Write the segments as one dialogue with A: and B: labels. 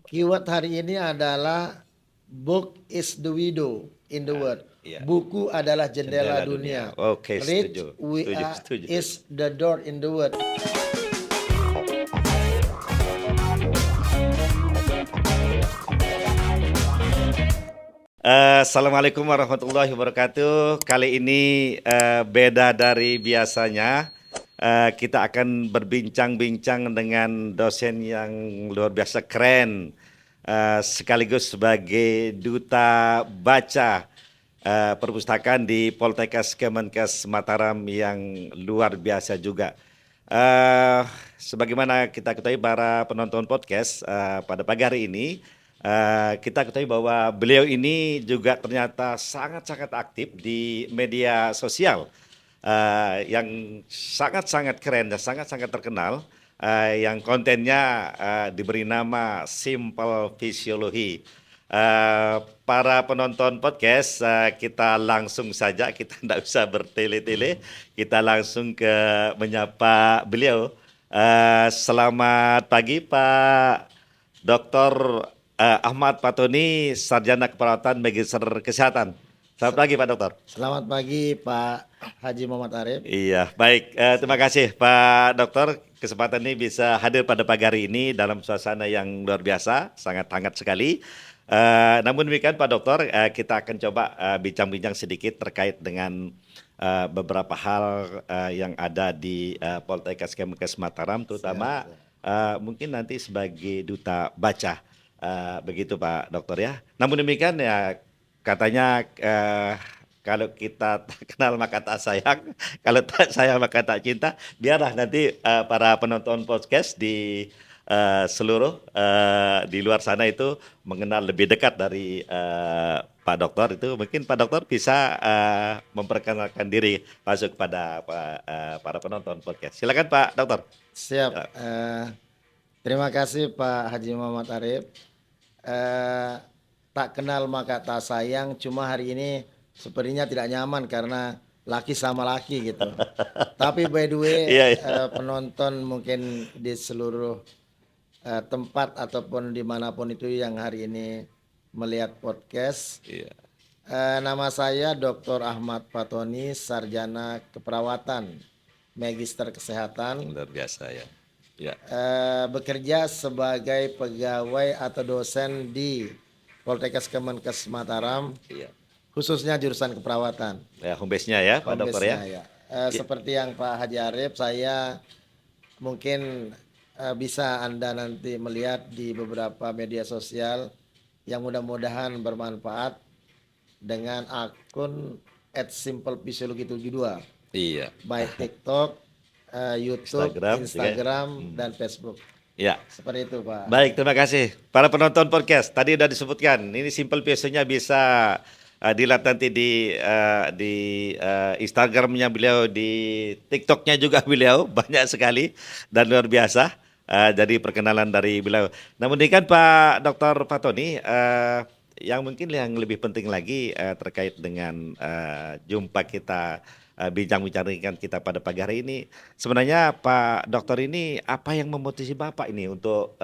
A: Keyword hari ini adalah book is the window in the world.
B: Iya,
A: Buku adalah jendela
B: jendela dunia.
A: dunia.
B: Oke,
A: Read
B: setuju, setuju, setuju, setuju.
A: is the door in the world.
B: Assalamualaikum warahmatullahi wabarakatuh. Kali ini beda dari biasanya. Kita akan berbincang-bincang dengan dosen yang luar biasa keren, sekaligus sebagai duta baca perpustakaan di Poltekkes Kemenkes Mataram yang luar biasa juga. Eh, Sebagaimana kita ketahui para penonton podcast pada pagi hari ini, kita ketahui bahwa beliau ini juga ternyata sangat-sangat aktif di media sosial, yang sangat-sangat keren dan sangat-sangat terkenal, yang kontennya diberi nama Simple Fisiologi. Para penonton podcast, kita langsung saja, kita tidak usah bertele-tele, kita langsung ke menyapa beliau. Selamat pagi Pak Dr. Ahmad Fatoni, Sarjana Keperawatan Magister Kesehatan. Selamat pagi Pak Dokter.
A: Selamat pagi Pak Haji Muhammad Arif.
B: Iya, baik. Terima kasih Pak Dokter, kesempatan ini bisa hadir pada pagi hari ini dalam suasana yang luar biasa, sangat hangat sekali. Namun demikian Pak Dokter, kita akan coba bincang-bincang sedikit terkait dengan beberapa hal yang ada di Poltekkes Kemenkes Mataram, terutama mungkin nanti sebagai duta baca. Begitu Pak Dokter ya. Namun demikian ya, katanya kalau kita tak kenal maka tak sayang, kalau tak sayang maka tak cinta. Biarlah nanti para penonton podcast di seluruh di luar sana itu mengenal lebih dekat dari Pak Dokter. Itu mungkin Pak Dokter bisa memperkenalkan diri masuk kepada para penonton podcast. Silakan Pak Dokter.
A: Siap.
B: Ya.
A: Terima kasih Pak Haji Muhammad Arif. Eh, tak kenal maka tak sayang. Cuma hari ini sepertinya tidak nyaman karena laki sama laki gitu. Tapi by the way,
B: Iya, iya.
A: penonton mungkin di seluruh tempat ataupun dimanapun itu yang hari ini melihat podcast.
B: Iya.
A: Nama saya Dr. Ahmad Fatoni, Sarjana Keperawatan, Magister Kesehatan.
B: Luar biasa ya. Ya.
A: Bekerja sebagai pegawai atau dosen di Poltekkes Kemenkes Mataram,
B: Iya.
A: khususnya jurusan keperawatan.
B: Ya, home base-nya ya Pak Dokter ya.
A: Home-base-nya ya. Seperti yang Pak Haji Arif, saya mungkin bisa Anda nanti melihat di beberapa media sosial yang mudah-mudahan bermanfaat dengan akun @simplefisiologi72
B: Iya.
A: baik TikTok, YouTube,
B: Instagram juga.
A: Instagram, dan Facebook.
B: Ya.
A: Seperti itu, Pak.
B: Baik, terima kasih. Para penonton podcast, tadi sudah disebutkan, ini simple biasanya bisa dilihat nanti di Instagramnya beliau, di TikToknya juga beliau, banyak sekali dan luar biasa. Jadi perkenalan dari beliau. Namun demikian Pak Dr. Fatoni, yang mungkin yang lebih penting lagi terkait dengan jumpa kita, bincang-bincang dengan kita pada pagi hari ini. Sebenarnya Pak Dokter ini apa yang memotivasi Bapak ini untuk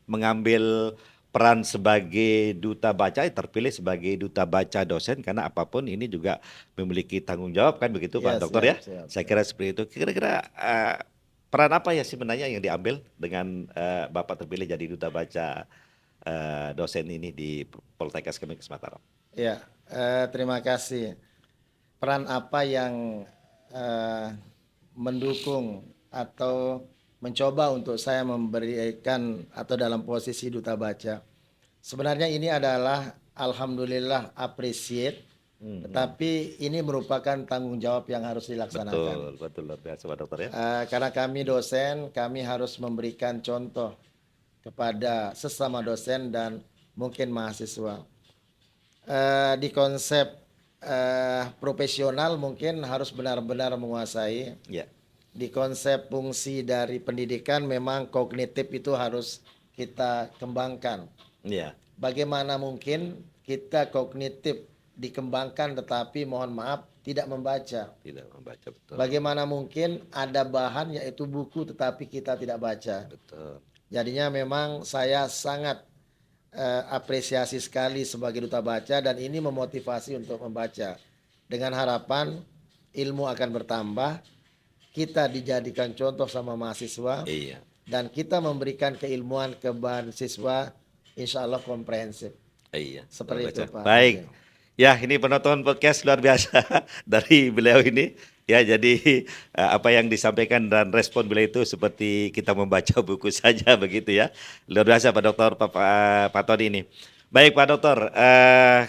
B: mengambil peran sebagai duta baca, terpilih sebagai duta baca dosen, karena apapun ini juga memiliki tanggung jawab kan begitu Pak
A: Ya,
B: Dokter ya.
A: siap.
B: Saya kira seperti itu. Kira-kira peran apa ya sebenarnya yang diambil dengan Bapak terpilih jadi duta baca dosen ini di Poltekkes Kemenkes Mataram?
A: Ya, terima kasih. Peran apa yang mendukung atau mencoba untuk saya memberikan atau dalam posisi duta baca? Sebenarnya ini adalah alhamdulillah appreciate, tetapi ini merupakan tanggung jawab yang harus dilaksanakan.
B: Betul luar biasa Pak Dokter ya.
A: Karena kami dosen, kami harus memberikan contoh kepada sesama dosen dan mungkin mahasiswa. Di konsep profesional mungkin harus benar-benar menguasai.
B: Ya.
A: Di konsep fungsi dari pendidikan memang kognitif itu harus kita kembangkan.
B: Iya.
A: Bagaimana mungkin kita kognitif dikembangkan tetapi mohon maaf tidak membaca.
B: Tidak membaca, betul.
A: Bagaimana mungkin ada bahan yaitu buku tetapi kita tidak baca.
B: Betul.
A: Jadinya memang saya sangat apresiasi sekali sebagai duta baca, dan ini memotivasi untuk membaca. Dengan harapan ilmu akan bertambah, kita dijadikan contoh sama mahasiswa,
B: Iya.
A: dan kita memberikan keilmuan ke mahasiswa insya Allah komprehensif.
B: Iya, luar
A: Seperti itu
B: biasa.
A: Pak
B: Baik.
A: Haji.
B: Ya, ini penonton podcast luar biasa dari beliau ini. Ya, jadi apa yang disampaikan dan respon beliau itu seperti kita membaca buku saja begitu ya. Luar biasa Pak Dokter Pak Tony ini. Baik Pak Dokter,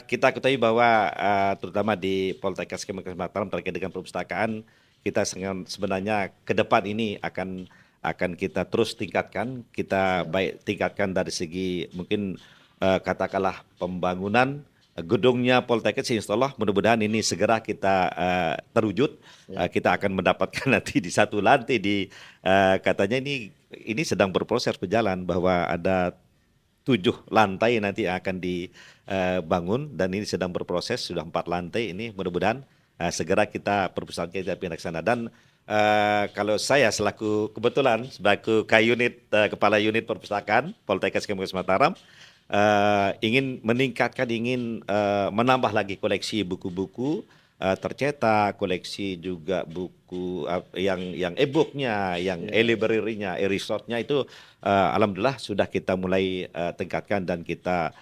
B: kita ketahui bahwa terutama di Poltekkes Kemenkes Mataram terkait dengan perpustakaan, kita sebenarnya ke depan ini akan kita terus tingkatkan. Kita baik tingkatkan dari segi mungkin katakanlah pembangunan gedungnya Poltekkes, insya Allah mudah-mudahan ini segera kita terwujud. Kita akan mendapatkan nanti di satu lantai di katanya ini sedang berproses berjalan bahwa ada 7 lantai nanti akan dibangun dan ini sedang berproses, sudah 4 lantai ini mudah-mudahan segera kita perpustakaan kita pindah ke sana. Dan kalau saya selaku kebetulan sebagai kepala unit perpustakaan Poltekkes Kemenkes Mataram ingin meningkatkan, ingin menambah lagi koleksi buku-buku tercetak, koleksi juga buku yang e-booknya, yang e-library-nya, e-resource-nya itu alhamdulillah sudah kita mulai tingkatkan dan kita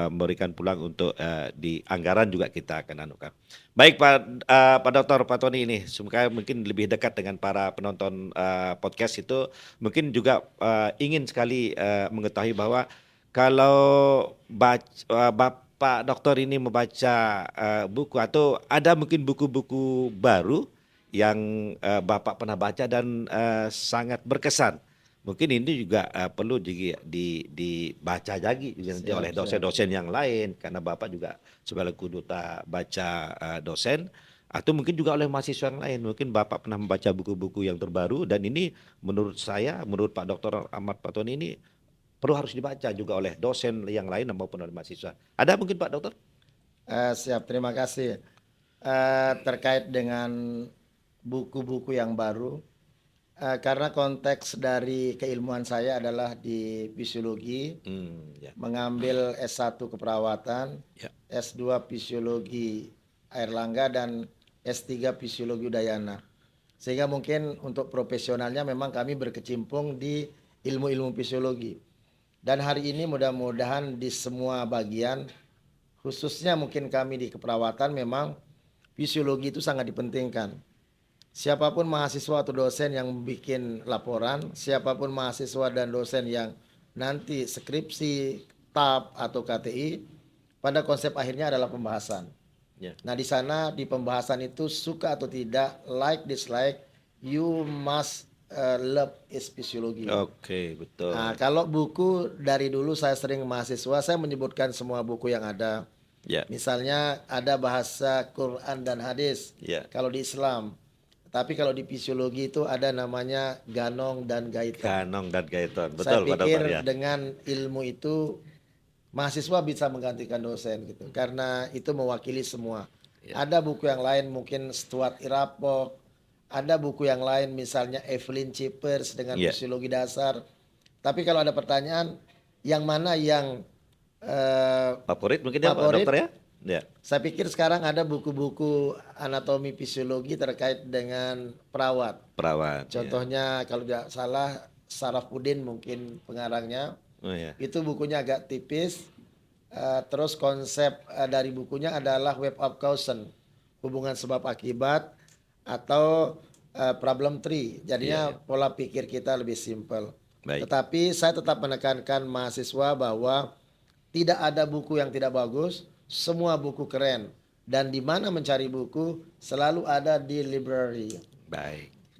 B: memberikan pulang untuk di anggaran juga kita akan anukan. Baik Pak Dr. Pak Tony ini, semoga mungkin lebih dekat dengan para penonton podcast itu, mungkin juga ingin sekali mengetahui bahwa kalau Bapak Dokter ini membaca buku atau ada mungkin buku-buku baru yang Bapak pernah baca dan sangat berkesan. Mungkin ini juga perlu dibaca lagi nanti oleh dosen-dosen yang lain karena Bapak juga sebagai duta baca dosen, atau mungkin juga oleh mahasiswa yang lain. Mungkin Bapak pernah membaca buku-buku yang terbaru dan ini menurut saya, menurut Pak Dr. Ahmad Fatoni ini perlu harus dibaca juga oleh dosen yang lain maupun oleh mahasiswa. Ada mungkin Pak Dokter?
A: Siap, terima kasih. Terkait dengan buku-buku yang baru, karena konteks dari keilmuan saya adalah di fisiologi, mengambil S1 keperawatan, S2 fisiologi Airlangga, dan S3 fisiologi Udayana. Sehingga mungkin untuk profesionalnya memang kami berkecimpung di ilmu-ilmu fisiologi. Dan hari ini mudah-mudahan di semua bagian, khususnya mungkin kami di keperawatan, memang fisiologi itu sangat dipentingkan. Siapapun mahasiswa atau dosen yang bikin laporan, siapapun mahasiswa dan dosen yang nanti skripsi, TAP atau KTI, pada konsep akhirnya adalah pembahasan. Nah di sana di pembahasan itu suka atau tidak, like dislike, you must love is fisiologi.
B: Oke, betul.
A: Nah, kalau buku dari dulu saya sering mahasiswa, saya menyebutkan semua buku yang ada. Misalnya ada bahasa Quran dan hadis kalau di Islam. Tapi kalau di fisiologi itu ada namanya Ganong dan Gaiton.
B: Ganong dan Gaiton,
A: Saya
B: betul Pak
A: pikir
B: Dokter ya.
A: dengan ilmu itu mahasiswa bisa menggantikan dosen gitu, karena itu mewakili semua. Ada buku yang lain mungkin Stuart Irapoch, ada buku yang lain misalnya Evelyn Chipers dengan fisiologi dasar. Tapi kalau ada pertanyaan yang mana yang
B: favorit mungkin ya Pak Dokter ya?
A: Saya pikir sekarang ada buku-buku anatomi fisiologi terkait dengan perawat. Contohnya kalau tidak salah Sarafuddin mungkin pengarangnya. Itu bukunya agak tipis. Terus konsep dari bukunya adalah web of caution, hubungan sebab akibat atau problem tree. Jadinya pola pikir kita lebih simpel. Tetapi saya tetap menekankan mahasiswa bahwa tidak ada buku yang tidak bagus, semua buku keren. Dan di mana mencari buku selalu ada di library.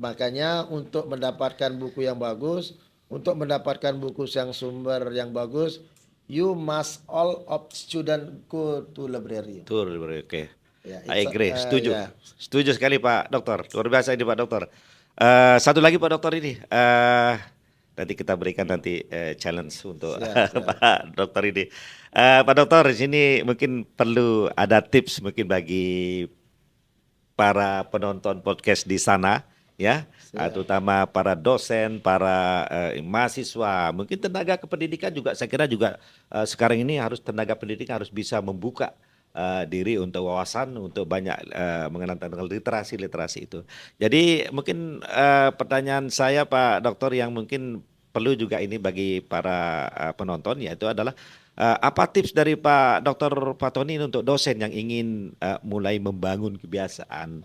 A: Makanya untuk mendapatkan buku yang bagus, untuk mendapatkan buku yang sumber yang bagus, you must all of student go to library.
B: Oke. I agree, setuju. Setuju sekali Pak Dokter. Luar biasa ini Pak Dokter. Satu lagi Pak Dokter ini. Nanti kita berikan nanti challenge untuk Pak Dokter ini. Pak Dokter, di sini mungkin perlu ada tips mungkin bagi para penonton podcast di sana ya,
A: Siap.
B: terutama para dosen, para mahasiswa, mungkin tenaga kependidikan juga saya kira juga sekarang ini harus tenaga pendidikan harus bisa membuka diri untuk wawasan, untuk banyak mengenal tentang literasi itu. Jadi mungkin pertanyaan saya Pak Dokter yang mungkin perlu juga ini bagi para penonton yaitu adalah apa tips dari Pak Dokter Fatoni untuk dosen yang ingin mulai membangun kebiasaan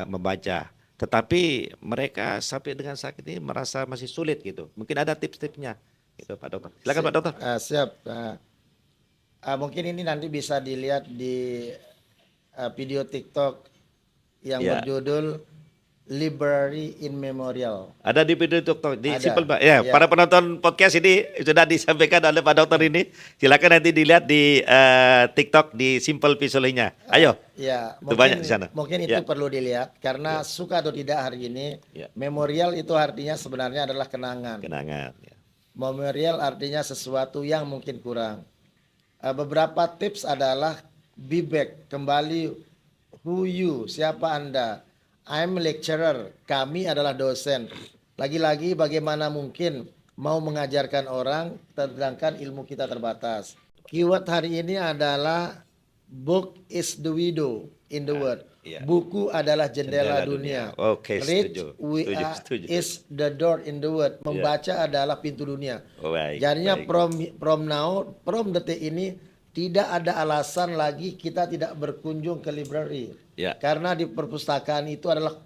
B: membaca, tetapi mereka sampai dengan saat ini merasa masih sulit gitu. Mungkin ada tips-tipsnya gitu Pak Dokter. Silakan Pak Dokter.
A: Siap. Mungkin ini nanti bisa dilihat di video TikTok yang
B: Ya.
A: berjudul Library in Memorial.
B: Ada di video TikTok di
A: Ada.
B: Simple Pak. Ya,
A: Ya.
B: para penonton podcast ini sudah disampaikan oleh Pak Dokter ini. Silakan nanti dilihat di TikTok di Simple visualnya. Ayo.
A: Ya,
B: Itu banyak di sana.
A: mungkin itu
B: Ya.
A: perlu dilihat karena suka atau tidak hari ini,
B: Ya.
A: memorial itu artinya sebenarnya adalah kenangan.
B: Kenangan. Ya.
A: Memorial artinya sesuatu yang mungkin kurang. Beberapa tips adalah be back, kembali, who you, siapa Anda. I'm lecturer, kami adalah dosen. Lagi-lagi bagaimana mungkin mau mengajarkan orang sedangkan ilmu kita terbatas. Keyword hari ini adalah book is the window in the world.
B: Iya.
A: Buku adalah jendela
B: Jendela
A: dunia.
B: dunia. Oke,
A: Read
B: setuju.
A: we
B: Setuju,
A: are
B: setuju.
A: is the door in the world. Membaca adalah pintu dunia.
B: Oh, baik,
A: Jadinya
B: baik.
A: from detik ini tidak ada alasan lagi kita tidak berkunjung ke library.
B: Ya.
A: Karena di perpustakaan itu adalah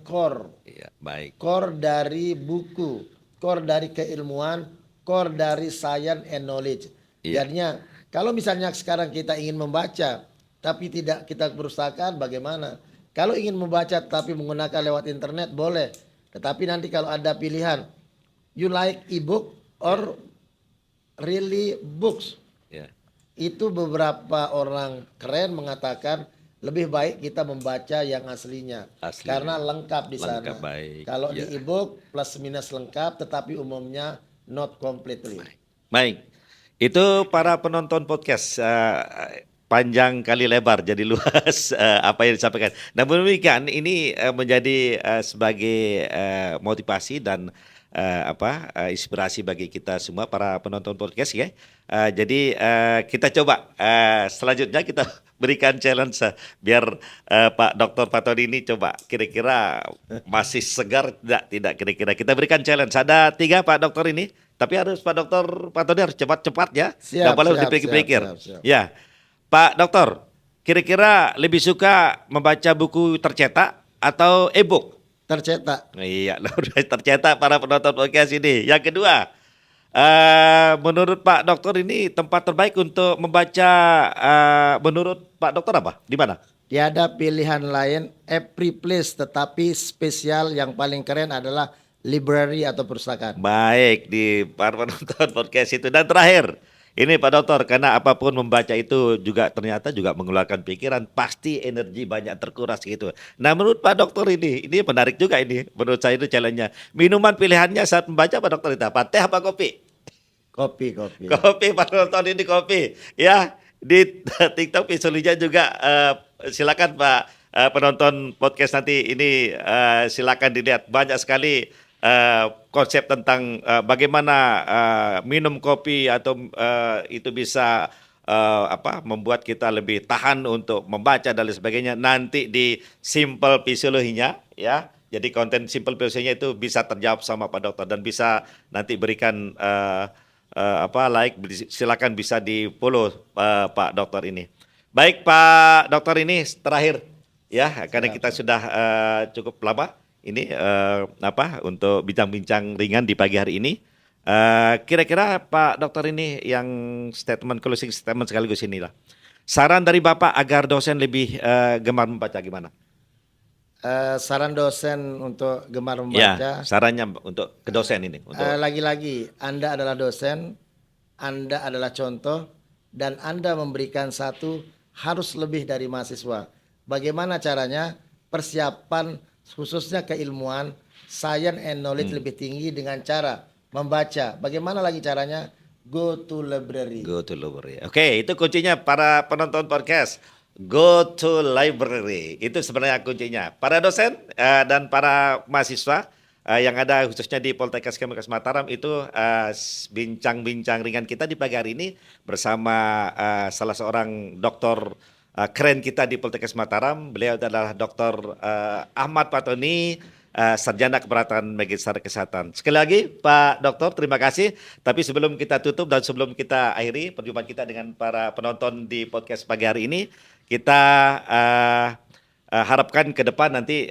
B: Iya, baik.
A: core dari buku, core dari keilmuan, core dari science and knowledge.
B: Iya.
A: Jadinya kalau misalnya sekarang kita ingin membaca tapi tidak kita ke perpustakaan, bagaimana? Kalau ingin membaca tapi menggunakan lewat internet boleh. Tetapi nanti kalau ada pilihan, you like ebook or really books?
B: Ya.
A: Itu beberapa orang keren mengatakan lebih baik kita membaca yang aslinya.
B: Aslinya.
A: Karena lengkap di sana.
B: Lengkap, baik.
A: Kalau
B: Ya.
A: di ebook plus minus lengkap tetapi umumnya not completely.
B: Baik. Itu para penonton podcast panjang kali lebar jadi luas apa yang disampaikan. Namun demikian ini menjadi sebagai motivasi dan inspirasi bagi kita semua para penonton podcast ya. Jadi kita coba selanjutnya kita berikan challenge biar Pak Dr. Fatoni ini coba kira-kira masih segar tidak kira-kira kita berikan challenge. Ada 3 Pak Dokter ini, tapi harus Pak Dr. Fatoni harus cepat-cepat ya.
A: Siap,
B: Nggak boleh
A: siap,
B: dipikir-pikir.
A: siap.
B: Ya, Pak Dokter, kira-kira lebih suka membaca buku tercetak atau e-book?
A: Tercetak.
B: Iya, udah tercetak para penonton podcast ini. Yang kedua, menurut Pak Dokter ini tempat terbaik untuk membaca menurut Pak Dokter apa? Di mana?
A: Tiada pilihan lain, every place, tetapi spesial yang paling keren adalah library atau perpustakaan.
B: Baik, di para penonton podcast itu. Dan terakhir, ini Pak Dokter, karena apapun membaca itu juga ternyata juga mengeluarkan pikiran, pasti energi banyak terkuras gitu. Nah, menurut Pak Dokter ini menarik juga ini. Menurut saya itu challenge-nya. Minuman pilihannya saat membaca Pak Dokter itu apa? Teh apa kopi?
A: Kopi.
B: Kopi, Pak Dokter ini kopi. Ya, di TikTok visualnya juga silakan Pak penonton podcast nanti ini silakan dilihat banyak sekali konsep tentang bagaimana minum kopi atau itu bisa membuat kita lebih tahan untuk membaca dan lain sebagainya nanti di Simple Psikologinya ya. Jadi konten Simple Psikologinya itu bisa terjawab sama Pak Dokter dan bisa nanti berikan like silakan bisa di follow Pak Dokter ini. Baik Pak Dokter ini terakhir ya karena kita sudah cukup lama ini untuk bincang-bincang ringan di pagi hari ini. Kira-kira Pak Dokter ini yang closing statement sekaligus inilah. Saran dari Bapak agar dosen lebih gemar membaca gimana?
A: Saran dosen untuk gemar
B: Ya,
A: membaca.
B: sarannya untuk ke dosen ini. Untuk
A: Lagi-lagi, Anda adalah dosen, Anda adalah contoh, dan Anda memberikan satu harus lebih dari mahasiswa. Bagaimana caranya? Persiapan khususnya keilmuan, science and knowledge lebih tinggi dengan cara membaca. Bagaimana lagi caranya? Go to library.
B: Go to library. Oke, itu kuncinya para penonton podcast. Go to library. Itu sebenarnya kuncinya. Para dosen dan para mahasiswa yang ada khususnya di Poltekkes Kemenkes Mataram itu bincang-bincang ringan kita di pagi hari ini bersama salah seorang dokter keren kita di Poltekkes Mataram. Beliau adalah Dr. Ahmad Fatoni, Sarjana Keperawatan Magister Kesehatan. Sekali lagi Pak Dokter, terima kasih. Tapi sebelum kita tutup dan sebelum kita akhiri perjumpaan kita dengan para penonton di podcast pagi hari ini, kita harapkan ke depan nanti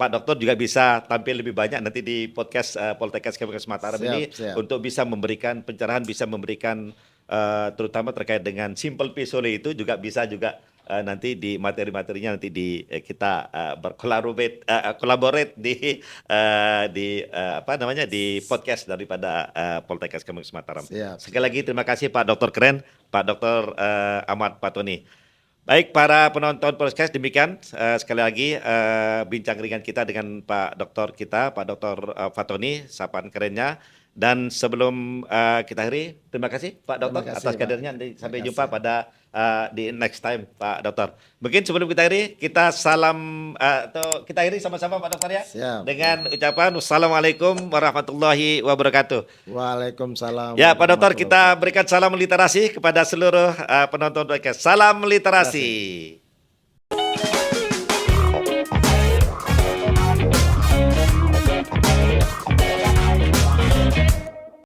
B: Pak Dokter juga bisa tampil lebih banyak nanti di podcast Poltekkes Kemenkes Mataram ini
A: Siap.
B: untuk bisa memberikan pencerahan, bisa memberikan terutama terkait dengan simple pisole itu juga bisa juga nanti di materi-materinya nanti kita berkolaborate di podcast daripada Poltekkes Kemenkes Mataram.
A: Siap.
B: Sekali lagi terima kasih Pak Dokter keren, Pak Dokter Ahmad Fatoni. Baik para penonton podcast, demikian sekali lagi bincang ringan kita dengan Pak Dokter kita, Pak Dokter Fatoni, sapaan kerennya. Dan sebelum kita akhiri, terima kasih Pak Dokter
A: Terima kasih,
B: atas
A: Pak.
B: kehadirannya. Sampai
A: Terima
B: jumpa
A: kasih.
B: pada di next time Pak Dokter. Mungkin sebelum kita akhiri, kita salam atau kita akhiri sama-sama Pak Dokter ya.
A: Siap.
B: Dengan ucapan wassalamualaikum warahmatullahi wabarakatuh.
A: Waalaikumsalam.
B: Ya Pak Dokter,
A: warahmatullahi
B: kita berikan salam literasi kepada seluruh penonton podcast. Salam literasi.